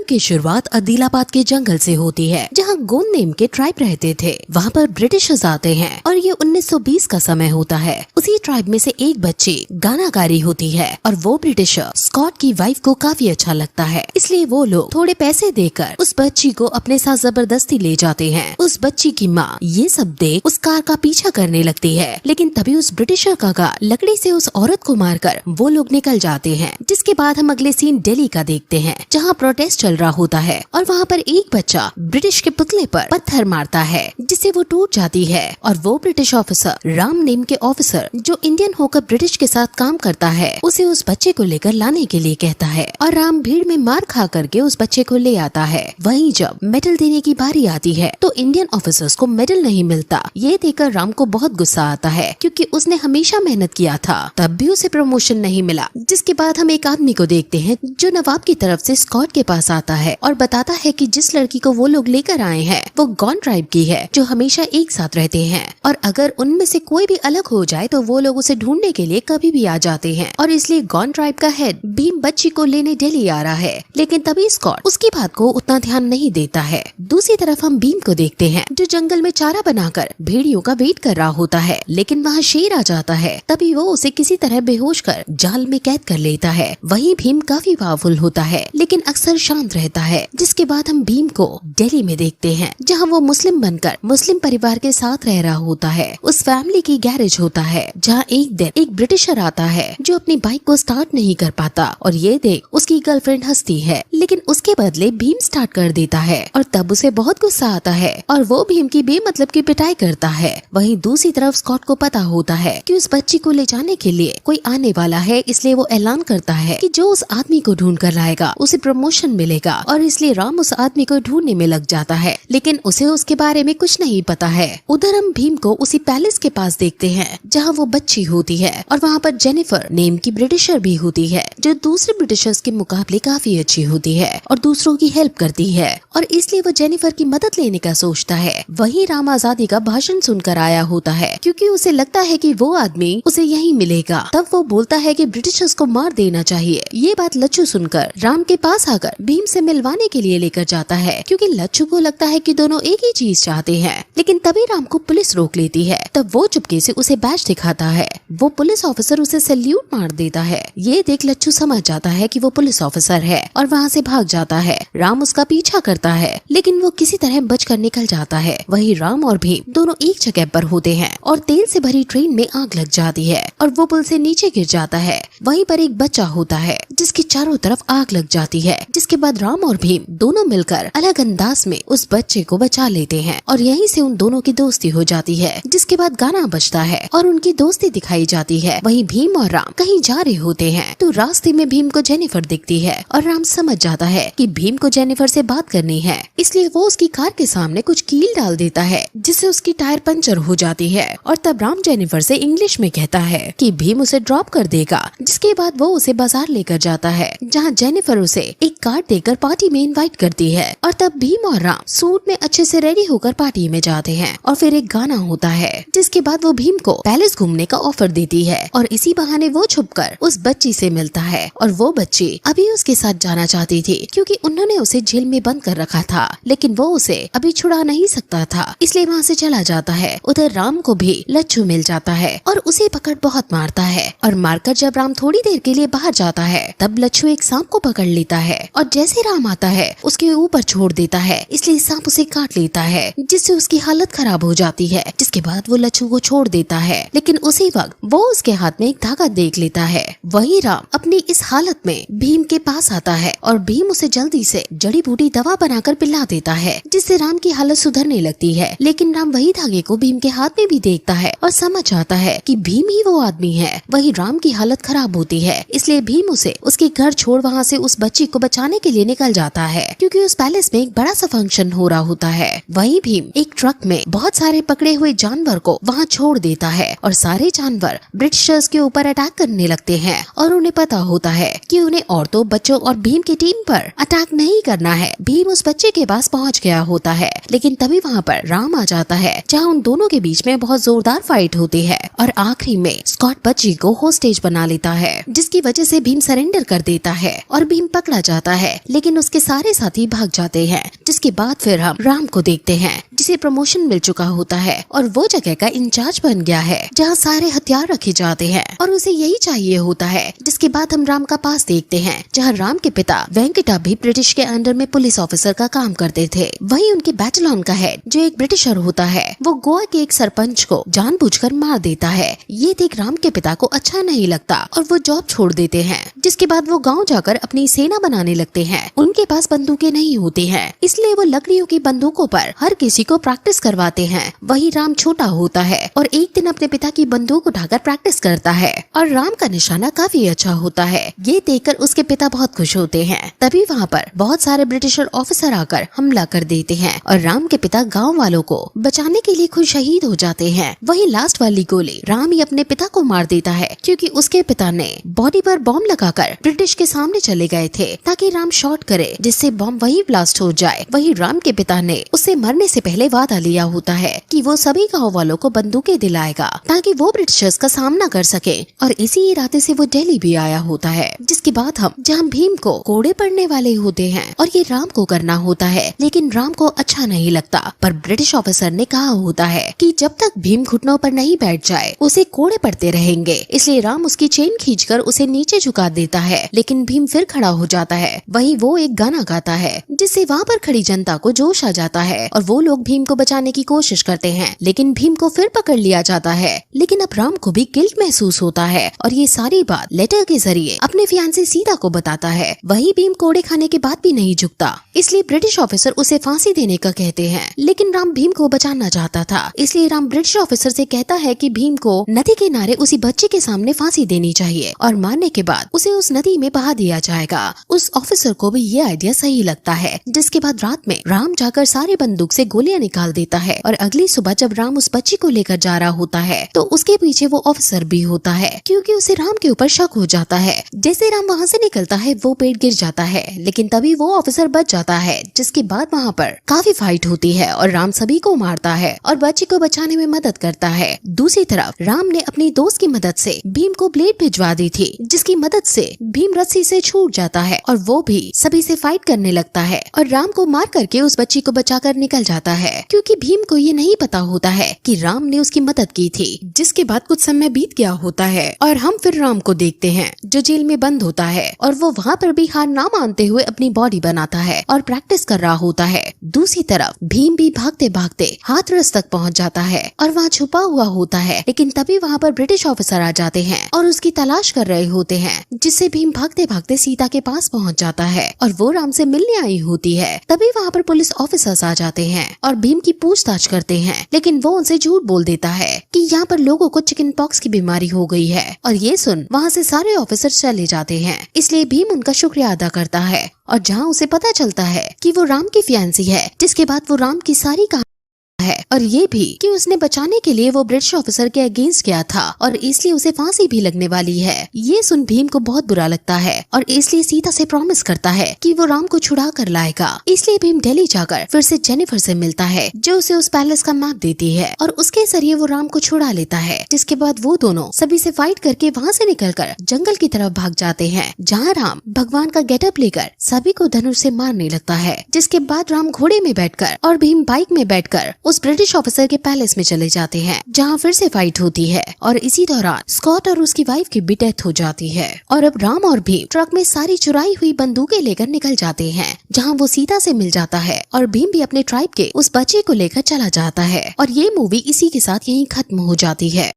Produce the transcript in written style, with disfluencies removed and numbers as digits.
की शुरुआत अदीलाबाद के जंगल से होती है, जहाँ गोंड नेम के ट्राइब रहते थे। वहाँ पर ब्रिटिशर्स आते हैं और ये 1920 का समय होता है। उसी ट्राइब में से एक बच्ची गानाकारी होती है और वो ब्रिटिशर स्कॉट की वाइफ को काफी अच्छा लगता है, इसलिए वो लोग थोड़े पैसे देकर उस बच्ची को अपने साथ जबरदस्ती ले जाते हैं। उस बच्ची की माँ ये सब देख उस कार का पीछा करने लगती है, लेकिन तभी उस ब्रिटिशर का लकड़ी से उस औरत को मारकर वो लोग निकल जाते हैं। जिसके बाद हम अगले सीन दिल्ली का देखते हैं, जहाँ प्रोटेस्ट चल रहा होता है और वहाँ पर एक बच्चा ब्रिटिश के पुतले पर पत्थर मारता है, जिससे वो टूट जाती है और वो ब्रिटिश ऑफिसर राम नेम के ऑफिसर जो इंडियन होकर ब्रिटिश के साथ काम करता है, उसे उस बच्चे को लेकर लाने के लिए कहता है और राम भीड़ में मार खा करके उस बच्चे को ले आता है। वहीं जब मेडल देने की बारी आती है तो इंडियन ऑफिसर्स को मेडल नहीं मिलता। ये देखकर राम को बहुत गुस्सा आता है, क्योंकि उसने हमेशा मेहनत किया था, तब भी उसे प्रमोशन नहीं मिला। जिसके बाद हम एक आदमी को देखते हैं जो नवाब की तरफ से स्कॉट के पास आता है और बताता है कि जिस लड़की को वो लोग लेकर आए हैं वो गॉन ट्राइब की है, जो हमेशा एक साथ रहते हैं और अगर उनमें से कोई भी अलग हो जाए तो वो लोग उसे ढूंढने के लिए कभी भी आ जाते हैं और इसलिए गॉन ट्राइब का हेड भीम बच्ची को लेने दिल्ली आ रहा है। लेकिन तभी स्कॉट उसकी बात को उतना ध्यान नहीं देता है। दूसरी तरफ हम भीम को देखते हैं जो जंगल में चारा बनाकर भेड़ियों का वेट कर रहा होता है, लेकिन वहाँ शेर आ जाता है। तभी वो उसे किसी तरह बेहोश कर जाल में कैद कर लेता है। वहीं भीम काफी पावरफुल होता है, लेकिन अक्सर शांत रहता है। जिसके बाद हम भीम को दिल्ली में देखते हैं, जहाँ वो मुस्लिम बनकर मुस्लिम परिवार के साथ रह रहा होता है। उस फैमिली की गैरेज होता है, जहाँ एक दिन एक ब्रिटिशर आता है जो अपनी बाइक को स्टार्ट नहीं कर पाता और ये देख उसकी गर्लफ्रेंड हंसती है, लेकिन उसके बदले भीम स्टार्ट कर देता है और तब उसे बहुत गुस्सा आता है और वो भीम की बेमतलब की पिटाई करता है। वहीं दूसरी तरफ स्कॉट को पता होता है कि उस बच्ची को ले जाने के लिए कोई आने वाला है, इसलिए वो ऐलान करता है कि जो उस आदमी को ढूंढ कर लाएगा उसे प्रमोशन मिलेगा और इसलिए राम उस आदमी को ढूंढने में लग जाता है, लेकिन उसे उसके बारे में कुछ नहीं पता है। उधर हम भीम को उसी पैलेस के पास देखते हैं जहाँ वो बच्ची होती है और वहाँ पर जेनिफर नेम की ब्रिटिशर भी होती है, जो दूसरे ब्रिटिशर्स के मुकाबले काफी अच्छी होती है और दूसरों की हेल्प करती है और इसलिए वो जेनिफर की मदद लेने का सोचता है। वहीं राम आजादी का भाषण सुनकर आया होता है, क्योंकि उसे लगता है कि वो आदमी उसे यहीं मिलेगा। तब वो बोलता है कि ब्रिटिशर्स को मार देना चाहिए। ये बात लच्छू सुनकर राम के पास आकर भीम से मिलवाने के लिए लेकर जाता है, क्योंकि लच्छू को लगता है कि दोनों एक ही चीज चाहते हैं। लेकिन तभी राम को पुलिस रोक लेती है। तब वो चुपके से उसे बैज दिखाता है। वो पुलिस ऑफिसर उसे सैल्यूट मार देता है। ये देख लच्छू समझ जाता है कि वो पुलिस ऑफिसर है और वहाँ से भाग जाता है। राम उसका पीछा करता है, लेकिन वो किसी तरह बचकर निकल जाता है। वही राम और भीम दोनों एक जगह पर होते हैं और तेल से भरी ट्रेन में आग लग जाती है और वो पुल से नीचे गिर जाता है। वहीं पर एक बच्चा होता है जिसकी चारों तरफ आग लग जाती है। जिसके बाद राम और भीम दोनों मिलकर अलग अंदाज में उस बच्चे को बचा लेते हैं और यहीं से उन दोनों की दोस्ती हो जाती है। जिसके बाद गाना बजता है और उनकी दोस्ती दिखाई जाती है। वहीं भीम और राम कहीं जा रहे होते हैं तो रास्ते में भीम को जेनिफर दिखती है और राम समझ जाता है कि भीम को जेनिफर से बात करनी है, इसलिए वो उसकी कार के सामने कुछ कील डाल देता है, जिससे उसकी टायर पंचर हो जाती है। और तब राम जेनिफर से इंग्लिश में कहता है कि भीम उसे ड्रॉप कर देगा। जिसके बाद वो उसे बाजार लेकर जाता है, जहाँ जेनिफर उसे एक कार्ड देकर पार्टी में इनवाइट करती है और तब भीम और राम सूट में अच्छे से रेडी होकर पार्टी में जाते हैं और फिर एक गाना होता है। जिसके बाद वो भीम को पैलेस घूमने का ऑफर देती है और इसी बहाने वो छुपकर उस बच्ची से मिलता है और वो बच्ची अभी उसके साथ जाना चाहती थी, क्योंकि उन्होंने उसे जेल में बंद कर रखा था, लेकिन वो उसे अभी छुड़ा नहीं सकता था, इसलिए वहाँ से चला जाता है। उधर राम को भी लच्छू मिल जाता है और उसे पकड़ बहुत मारता है और मारकर जब राम थोड़ी देर के लिए बाहर जाता है तब लच्छू एक सांप को पकड़ लेता है और जैसे राम आता है उसके ऊपर छोड़ देता है, इसलिए सांप उसे काट लेता है, जिससे उसकी हालत खराब हो जाती है। जिसके बाद वो लच्छू को छोड़ देता है, लेकिन उसी वक्त वो उसके हाथ में एक धागा देख लेता है। वही राम अपनी इस हालत में भीम के पास आता है और भीम उसे जल्दी से जड़ी बूटी दवा बनाकर पिला देता है, जिससे राम की हालत सुधरने लगती है। लेकिन राम वही धागे को भीम के हाथ में भी देखता है और समझ जाता है कि भीम ही वो आदमी है। वही राम की हालत खराब होती है, इसलिए भीम उसे उसके घर छोड़ वहाँ से उस बच्ची को बचाने के लिए निकल जाता है, क्योंकि उस पैलेस में एक बड़ा सा फंक्शन हो रहा होता है। वही भीम एक ट्रक में बहुत सारे पकड़े हुए जानवर को वहाँ छोड़ देता है और सारे जानवर ब्रिटिशर्स के ऊपर अटैक करने लगते हैं और उन्हें पता होता है कि उन्हें औरतों, बच्चों और भीम की टीम पर अटैक नहीं करना है। भीम उस बच्चे के पास पहुँच गया होता है, लेकिन तभी वहाँ पर राम आ जाता है, जहाँ उन दोनों के बीच में बहुत जोरदार फाइट होती है और आखिरी में स्कॉट बच्ची को होस्टेज बना लेता है, जिसकी वजह से भीम सरेंडर कर देता है और भीम पकड़ा जाता है। लेकिन उसके सारे साथी भाग जाते हैं। जिसके बाद फिर हम राम को देखते हैं जिसे प्रमोशन मिल चुका होता है और वो जगह का इंचार्ज बन गया है जहाँ सारे हथियार रखे जाते हैं और उसे यही चाहिए होता है। जिसके बाद हम राम का पास देखते हैं जहाँ राम के पिता वेंकटा भी ब्रिटिश के अंडर में पुलिस ऑफिसर का काम करते थे। वहीं उनके बैटलियन का हेड जो एक ब्रिटिशर होता है वो गोवा के एक सरपंच को जानबूझकर मार देता है। ये देख राम के पिता को अच्छा नहीं लगता और वो जॉब छोड़ देते हैं। जिसके बाद वो गाँव जाकर अपनी सेना बनाने लगते हैं। उनके पास बंदूकें नहीं होती हैं, इसलिए वो लकड़ियों की बंदूकों पर हर किसी को प्रैक्टिस करवाते हैं। वही राम छोटा होता है और एक दिन अपने पिता की बंदूक उठाकर प्रैक्टिस करता है और राम का निशाना काफी अच्छा होता है। ये देखकर उसके पिता बहुत खुश होते हैं। तभी वहाँ पर बहुत सारे ब्रिटिशर ऑफिसर आकर हमला कर देते हैं और राम के पिता गाँव वालों को बचाने के लिए खुद शहीद हो जाते हैं। वही लास्ट वाली गोली राम ही अपने पिता को मार देता है क्योंकि उसके पिता ने बॉडी पर बॉम्ब लगाकर ब्रिटिश के सामने चले गए थे ताकि राम शॉट करे जिससे बॉम्ब वही ब्लास्ट हो जाए। वही राम के पिता ने उससे मरने से पहले वादा लिया होता है कि वो सभी गाँव वालों को बंदूकें दिलाएगा ताकि वो ब्रिटिशर्स का सामना कर सके और इसी इरादे से वो दिल्ली भी आया होता है। जिसके बाद हम जहाँ भीम को कोड़े पड़ने वाले होते हैं और ये राम को करना होता है, लेकिन राम को अच्छा नहीं लगता। पर ब्रिटिश ऑफिसर ने कहा होता है कि जब तक भीम घुटनों पर नहीं बैठ जाए उसे कोड़े पड़ते रहेंगे। इसलिए राम उसकी चेन खींचकर उसे नीचे झुका देता है, लेकिन भीम फिर खड़ा हो जाता है। वही वो एक गाना गाता है जिससे वहाँ पर खड़ी जनता को जोश आ जाता है और वो लोग भीम को बचाने की कोशिश करते हैं, लेकिन भीम को फिर पकड़ लिया जाता है। लेकिन अब राम को भी गिल्ट महसूस होता है और ये सारी बात लेटर के जरिए अपने फियांसी सीता को बताता है। वही भीम कोड़े खाने के बाद भी नहीं झुकता, इसलिए ब्रिटिश ऑफिसर उसे फांसी देने का कहते हैं। लेकिन राम भीम को बचाना चाहता था, इसलिए राम ब्रिटिश ऑफिसर से कहता है कि भीम को नदी किनारे उसी बच्चे के सामने फांसी देनी चाहिए और मारने के बाद उसे उस नदी में बहा दिया जाएगा। उस ऑफिसर को भी ये आइडिया सही लगता है। जिसके बाद रात में राम जाकर सारे बंदूक से गोलियां निकाल देता है और अगली सुबह जब राम उस बच्ची को लेकर जा रहा होता है तो उसके पीछे वो ऑफिसर भी होता है क्योंकि उसे राम के ऊपर शक हो जाता है। जैसे राम वहाँ से निकलता है वो पेड़ गिर जाता है, लेकिन तभी वो ऑफिसर बच जाता है। जिसके बाद वहाँ पर काफी फाइट होती है और राम सभी को मारता है और बच्ची को बचाने में मदद करता है। दूसरी तरफ राम ने अपनी दोस्त की मदद से भीम को ब्लेड भिजवा दी थी, जिसकी मदद से भीम रस्सी से छूट जाता है और वो भी सभी से फाइट करने लगता है और राम को मार करके उस बच्ची को बचाकर निकल जाता है क्योंकि भीम को ये नहीं पता होता है कि राम ने उसकी मदद की थी। जिसके बाद कुछ समय बीत गया होता है और हम फिर राम को देखते हैं जो जेल में बंद होता है और वो वहाँ पर भी हार ना मानते हुए अपनी बॉडी बनाता है और प्रैक्टिस कर रहा होता है। दूसरी तरफ भीम भी भागते भागते हाथरस तक पहुँच जाता है और वहाँ छुपा हुआ होता है, लेकिन तभी वहाँ पर ब्रिटिश ऑफिसर आ जाते हैं और उसकी तलाश कर रहे होते हैं, जिससे भीम भागते भागते सीता के पास पहुँच जाता है और वो राम से मिलने आई होती है। तभी वहाँ पर पुलिस ऑफिसर्स आ जाते हैं और भीम की पूछताछ करते हैं, लेकिन वो उनसे झूठ बोल देता है कि यहाँ पर लोगों को चिकन पॉक्स की बीमारी हो गई है और ये सुन वहाँ से सारे ऑफिसर चले जाते हैं। इसलिए भीम उनका शुक्रिया अदा करता है और जहाँ उसे पता चलता है कि वो राम की फियांसी है, जिसके बाद वो राम की सारी है और ये भी कि उसने बचाने के लिए वो ब्रिटिश ऑफिसर के अगेंस्ट किया था और इसलिए उसे फांसी भी लगने वाली है। ये सुन भीम को बहुत बुरा लगता है और इसलिए सीता से प्रॉमिस करता है कि वो राम को छुड़ा कर लाएगा। इसलिए भीम दिल्ली जाकर फिर से जेनिफर से मिलता है जो उसे उस पैलेस का मैप देती है और उसके जरिए वो राम को छुड़ा लेता है। जिसके बाद वो दोनों सभी से फाइट करके वहाँ से निकलकर जंगल की तरफ भाग जाते हैं, जहाँ राम भगवान का गेटअप लेकर सभी को धनुष से मारने लगता है। जिसके बाद राम घोड़े में बैठकर और भीम बाइक में बैठकर उस ब्रिटिश ऑफिसर के पैलेस में चले जाते हैं, जहाँ फिर से फाइट होती है और इसी दौरान स्कॉट और उसकी वाइफ की भी डेथ हो जाती है। और अब राम और भीम ट्रक में सारी चुराई हुई बंदूकें लेकर निकल जाते हैं, जहाँ वो सीता से मिल जाता है और भीम भी अपने ट्राइब के उस बच्चे को लेकर चला जाता है और ये मूवी इसी के साथ यहीं खत्म हो जाती है।